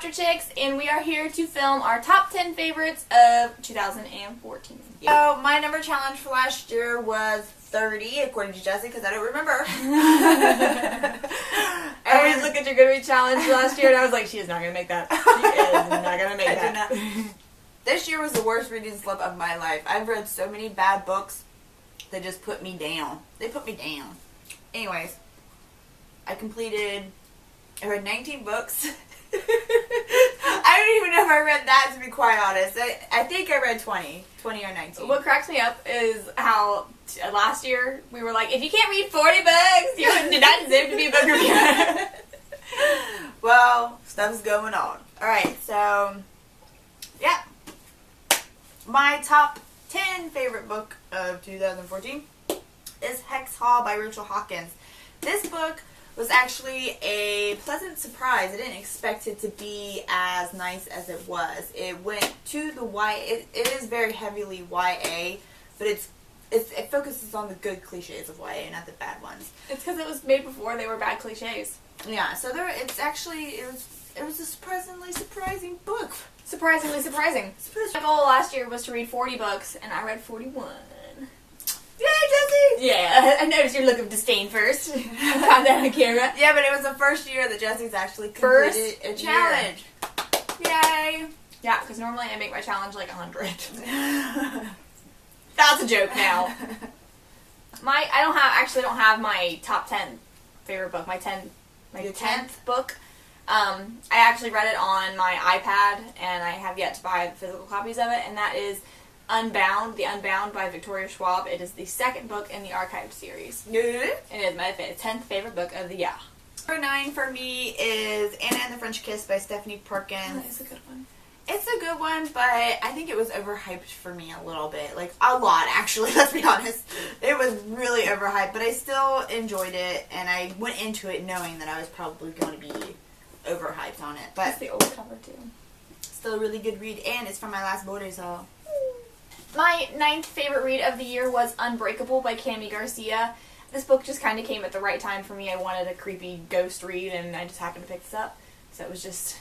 After Chicks, and we are here to film our top 10 favorites of 2014. So, my number challenge for last year was 30, according to Jessie, because I don't remember. I always look at your Goodreads challenge last year, and I was like, she is not going to make that. She is not going to make that. This year was the worst reading slip of my life. I've read so many bad books that just put me down. They put me down. Anyways, I read 19 books. I don't even know if I read that, to be quite honest. I think I read 20 or 19. What cracks me up is how last year we were like, if you can't read 40 books, you do not deserve to be a book reviewer. Well, stuff's going on. Alright, so, yeah. My top 10 favorite book of 2014 is Hex Hall by Rachel Hawkins. This book was actually a pleasant surprise. I didn't expect it to be as nice as it was. It went to the YA. It is very heavily YA, but it focuses on the good cliches of YA, not the bad ones. It's because it was made before they were bad cliches. Yeah, so it was a surprisingly surprising book. Surprisingly surprising. My goal last year was to read 40 books, and I read 41. Yay, Jessie! Yeah, I noticed your look of disdain first. I found that on camera. Yeah, but it was the first year that Jessie's actually completed a challenge. Yay! Yeah, because normally I make my challenge like 100. That's a joke now. I don't have my top 10 favorite book. My 10th book. I actually read it on my iPad, and I have yet to buy physical copies of it, and that is Unbound, The Unbound by Victoria Schwab. It is the second book in the Archived series. It is my 10th favorite book of the year. Number 9 for me is Anna and the French Kiss by Stephanie Perkins. Oh, it's a good one. It's a good one, but I think it was overhyped for me a little bit. Like, a lot, actually, let's be honest. It was really overhyped, but I still enjoyed it, and I went into it knowing that I was probably going to be overhyped on it. But it's the old cover, too. Still a really good read, and it's from my last boarding, so... My 9th favorite read of the year was Unbreakable by Cami Garcia. This book just kind of came at the right time for me. I wanted a creepy ghost read, and I just happened to pick this up. So it was just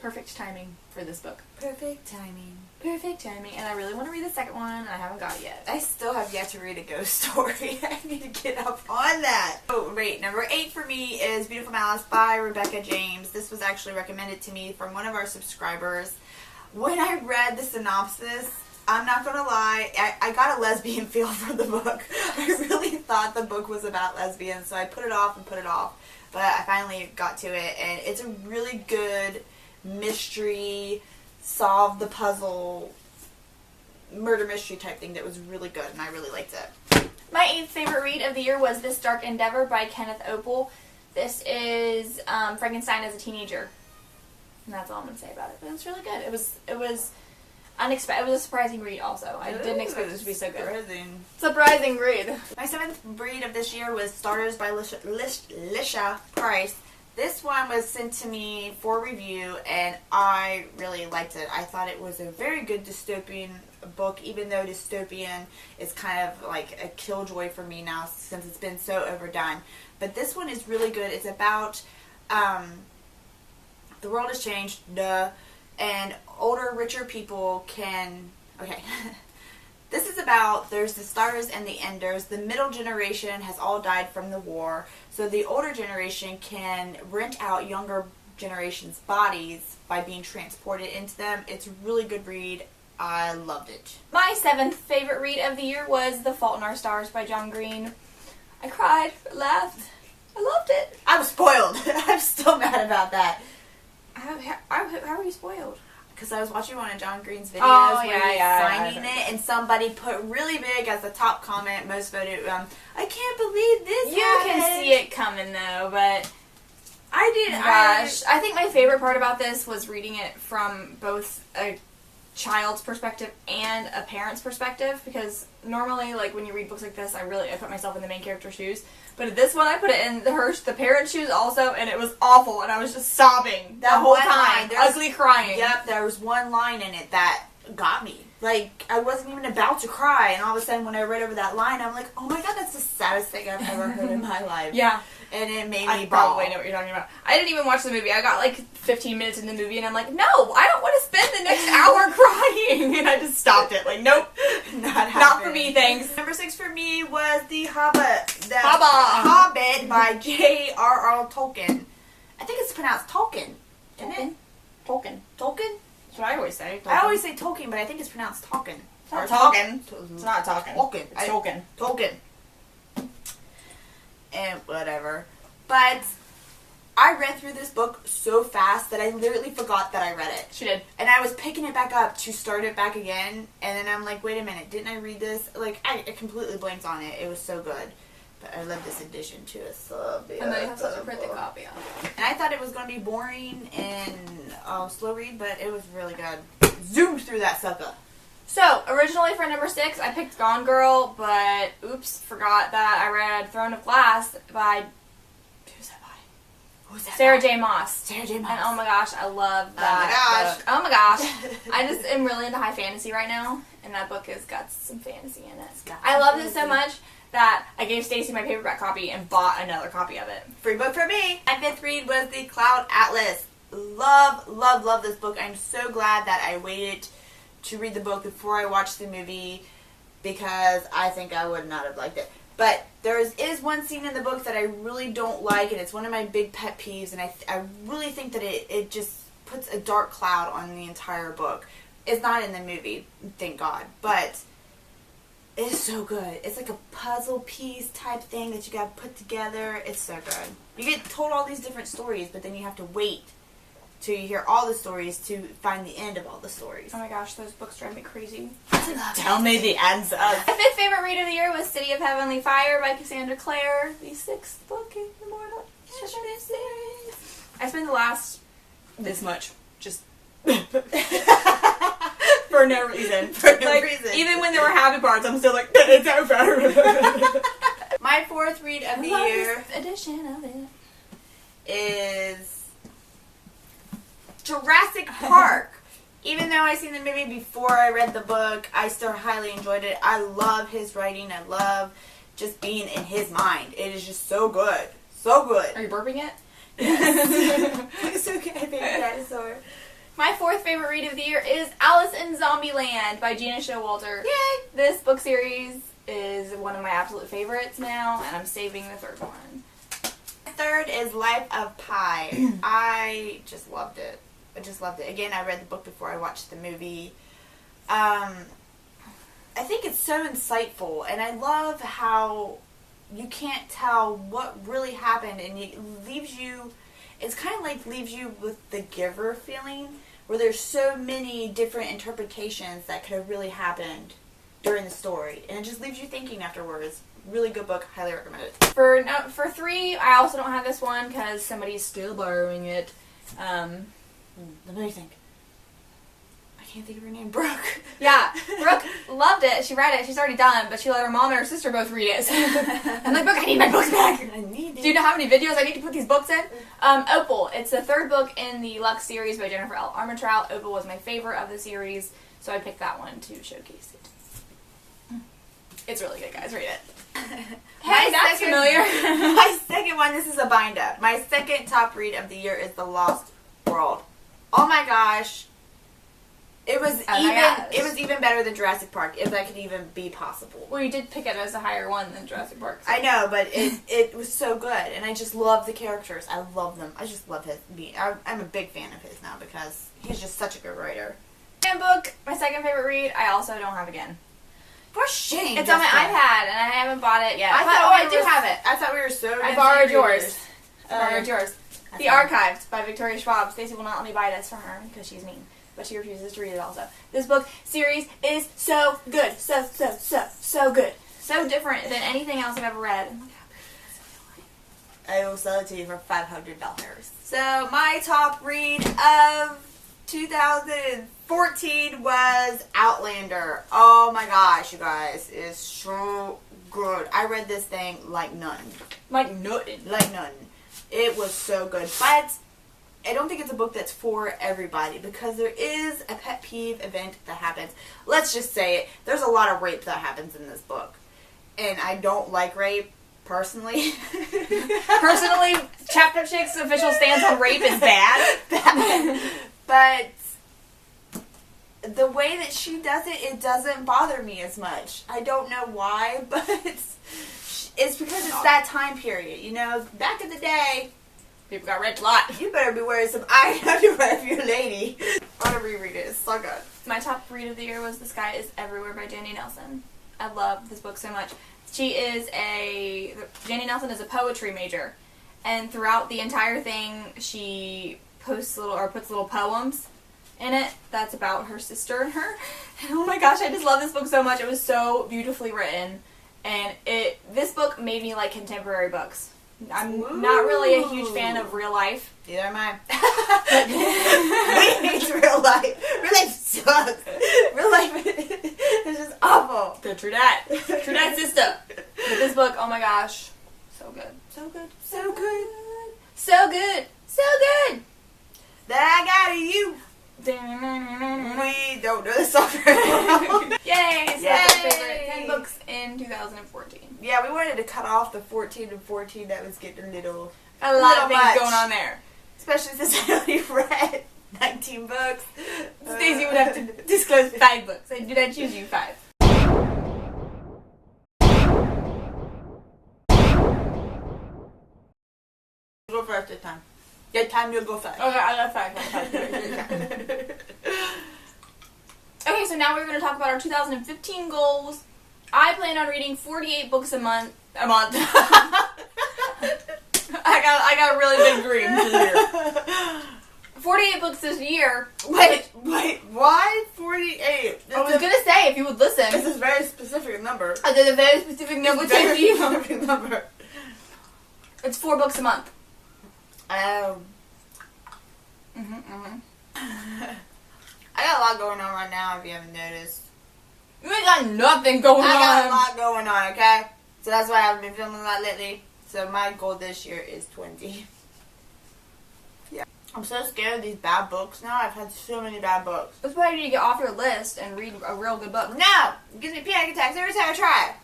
perfect timing for this book. Perfect timing. Perfect timing. And I really want to read the second one, and I haven't got it yet. I still have yet to read a ghost story. I need to get up on that. Oh, wait. Number 8 for me is Beautiful Malice by Rebecca James. This was actually recommended to me from one of our subscribers. When I read the synopsis, I'm not gonna lie, I got a lesbian feel from the book. I really thought the book was about lesbians, so I put it off, but I finally got to it, and it's a really good mystery, solve the puzzle, murder mystery type thing that was really good, and I really liked it. My 8th favorite read of the year was This Dark Endeavor by Kenneth Opel. This is Frankenstein as a teenager, and that's all I'm gonna say about it, but it's really good. It was unexpected. It was a surprising read also. I didn't expect it to be so good. Surprising read. My 7th read of this year was Starters by Lisha Price. This one was sent to me for review, and I really liked it. I thought it was a very good dystopian book, even though dystopian is kind of like a killjoy for me now since it's been so overdone. But this one is really good. It's about the world has changed, and older, richer people can... Okay. This is about, there's the starters and the enders. The middle generation has all died from the war. So the older generation can rent out younger generation's bodies by being transported into them. It's a really good read. I loved it. My 7th favorite read of the year was The Fault in Our Stars by John Green. I cried, laughed. I loved it. I'm spoiled. I'm still mad about that. How are you spoiled? Because I was watching one of John Green's videos where he's signing it, and somebody put really big as the top comment, most voted, I can't believe this happened. You can see it coming, though, but... I did. Gosh, I think my favorite part about this was reading it from both a child's perspective and a parent's perspective, because normally, like, when you read books like this, I put myself in the main character's shoes. But this one, I put it in the parent's shoes also, and it was awful, and I was just sobbing the whole time, ugly crying. Yep, there was one line in it that got me. Like, I wasn't even about to cry, and all of a sudden when I read over that line, I'm like, oh my god, that's the saddest thing I've ever heard in my life. Yeah. And it made me I bawl. probably know what you're talking about. I didn't even watch the movie. I got like 15 minutes in the movie and I'm like, no, I don't want to spend the next hour crying. And I just stopped it. Like, nope. Not for me, thanks. Number 6 for me was The Hobbit. The Hobbit by J.R.R. Tolkien. I think it's pronounced Tolkien. Isn't it? Tolkien. Tolkien? That's what I always say. I always say Tolkien, but I think it's pronounced Tolkien. It's not Tolkien. It's not Tolkien. Tolkien. It's Tolkien. Tolkien. And whatever. But I read through this book so fast that I literally forgot that I read it. She did. And I was picking it back up to start it back again. And then I'm like, wait a minute, didn't I read this? Like, I completely blanked on it. It was so good. But I love this edition too. It's so beautiful. And then you have such a pretty copy of it. And I thought it was going to be boring and slow read, but it was really good. Zoomed through that sucker. So, originally for number 6, I picked Gone Girl, but oops, forgot that I read Throne of Glass by Who's that by? Who's that Sarah by? J. Maas. Sarah J. Maas. And oh my gosh, I love that book. Oh my gosh. I just am really into high fantasy right now, and that book has got some fantasy in it. I love this so much that I gave Stacy my paperback copy and bought another copy of it. Free book for me. My 5th read was The Cloud Atlas. Love, love, love this book. I'm so glad that I waited to read the book before I watched the movie because I think I would not have liked it. But there is one scene in the book that I really don't like, and it's one of my big pet peeves, and I really think that it just puts a dark cloud on the entire book. It's not in the movie, thank God, but it's so good. It's like a puzzle piece type thing that you gotta put together. It's so good. You get told all these different stories, but then you have to wait till you hear all the stories to find the end of all the stories. Oh my gosh, those books drive me crazy. Tell me the answer. My 5th favorite read of the year was City of Heavenly Fire by Cassandra Clare, the 6th book in the Mortal Initiative series. I spent the last this much just for no reason. For no reason. Even when there were happy parts, I'm still like, it's over. My 4th read of the year edition of it is Jurassic Park. Even though I seen the movie before I read the book, I still highly enjoyed it. I love his writing. I love just being in his mind. It is just so good. So good. Are you burping it? Yes. It's okay, baby dinosaur. My 4th favorite read of the year is Alice in Zombieland by Gina Showalter. Yay! This book series is one of my absolute favorites now, and I'm saving the 3rd one. 3rd is Life of Pi. I just loved it. I just loved it. Again, I read the book before I watched the movie. I think it's so insightful, and I love how you can't tell what really happened, and it leaves you, it's kind of like leaves you with the Giver feeling, where there's so many different interpretations that could have really happened during the story, and it just leaves you thinking afterwards. Really good book. Highly recommend it. For 3, I also don't have this one because somebody's still borrowing it. Let me think. I can't think of her name. Brooke. Yeah, Brooke loved it. She read it. She's already done, but she let her mom and her sister both read it. So I'm like, Brooke, I need my books back. I need it. Do you know how many videos I need to put these books in? Opal. It's the 3rd book in the Lux series by Jennifer L. Armentrout. Opal was my favorite of the series, so I picked that one to showcase it. It's really good, guys. Read it. Hey, that's familiar. My 2nd one, this is a bind-up. My 2nd top read of the year is The Lost World. Oh my gosh. It was even better than Jurassic Park, if that could even be possible. Well, you did pick it as a higher one than Jurassic Park. So. I know, but it was so good, and I just love the characters. I love them. I just love his. I'm a big fan of his now because he's just such a good writer. Book, my 2nd favorite read, I also don't have again. For shame. It's on my iPad, and I haven't bought it yet. I do have it. I thought we were so. I borrowed yours. The Archived by Victoria Schwab. Stacey will not let me buy this for her because she's mean, but she refuses to read it also. This book series is so good. So good. So different than anything else I've ever read. I will sell it to you for $500. So my top read of 2014 was Outlander. Oh my gosh, you guys, it's so good. I read this thing like none. Like nothing. Like none. It was so good. But I don't think it's a book that's for everybody because there is a pet peeve event that happens. Let's just say it. There's a lot of rape that happens in this book. And I don't like rape. Personally, Chapter Chick's official stance on rape is bad. But the way that she does it, it doesn't bother me as much. I don't know why, but it's because it's that time period. You know, back in the day, People got raped a lot. you better be wearing some iron underwear if you're a lady. I want to reread it. It's so good. My top read of the year was The Sky is Everywhere by Jandy Nelson. I love this book so much. Jandy Nelson is a poetry major, and throughout the entire thing, she puts little poems in it that's about her sister and her. And oh my gosh, I just love this book so much. It was so beautifully written, and this book made me like contemporary books. I'm not really a huge fan of real life. Neither am I. We hate real life. Real life sucks. Real life is just awful. The true that sister. But this book, oh my gosh, so good. So good. So good. So good. So good. That I got you. We don't know the song very well. Yay! So Yay. that's my favorite 10 books in 2014. Yeah, we wanted to cut off the 14 and 14. That was getting a little A lot of things much. going on there. Especially since I only read 19 books. Stacey would have to disclose 5 books. And did I choose you 5? Go first this time. That time you'll go first. Okay, I got 5. Okay, so now we're going to talk about our 2015 goals. I plan on reading 48 books a month. I got a really big dream this year. 48 books this year. Wait, why 48? I was gonna say if you would listen. This is a very specific number. I did a very specific number. It's a very specific number. It's 4 books a month. I got a lot going on right now, if you haven't noticed. You ain't got nothing going on. I got a lot going on, okay? So that's why I haven't been filming a lot lately. So my goal this year is 20. Yeah. I'm so scared of these bad books now. I've had so many bad books. That's why you need to get off your list and read a real good book. No! It gives me panic attacks every time I try.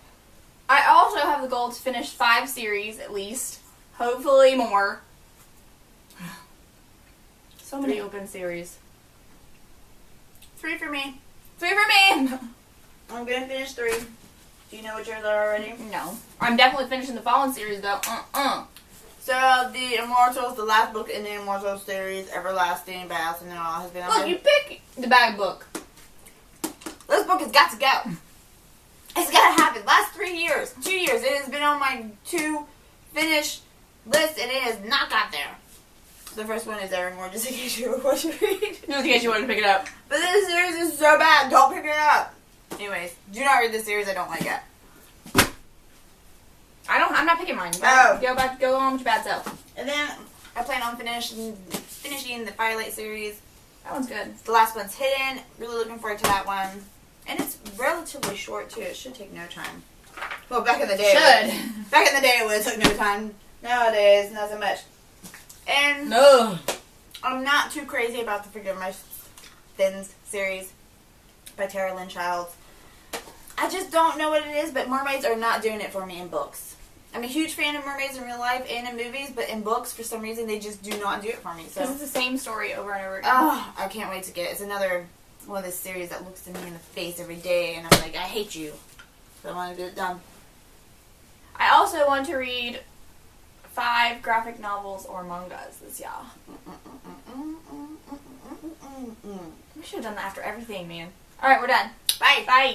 I also have the goal to finish 5 series at least. Hopefully more. So many open series. 3 for me. 3 for me! I'm gonna finish 3. Do you know what yours are already? No. I'm definitely finishing the Fallen series though. So, the Immortals, the last book in the Immortals series, Everlasting by Alison and All, has been on. Look, you pick the bad book. This book has got to go. It's gotta happen. Last 3 years, 2 years, it has been on my to finish list, and it has not got there. The first one is Evermore, just in case you want to read. Just in case you wanted to pick it up. But this series is so bad. Don't pick it up. Anyways, do not read this series. I don't like it. I'm not picking mine. Oh. Go on with your bad self. And then I plan on finishing the Firelight series. That one's good. The last one's Hidden. Really looking forward to that one. And it's relatively short too. It should take no time. Well, back in the day. Back in the day, it would have took no time. Nowadays, not so much. And No. I'm not too crazy about the Forgive My Sins series by Tara Lynn Childs. I just don't know what it is, but mermaids are not doing it for me in books. I'm a huge fan of mermaids in real life and in movies, but in books, for some reason, they just do not do it for me. So, Because it's the same story over and over again. oh, I can't wait to get it. It's another one of the series that looks at me in the face every day, and I'm like, I hate you. So I want to get it done. I also want to read 5 graphic novels or mangas this year. We should have done that after everything, man. Alright, we're done. Bye. Bye.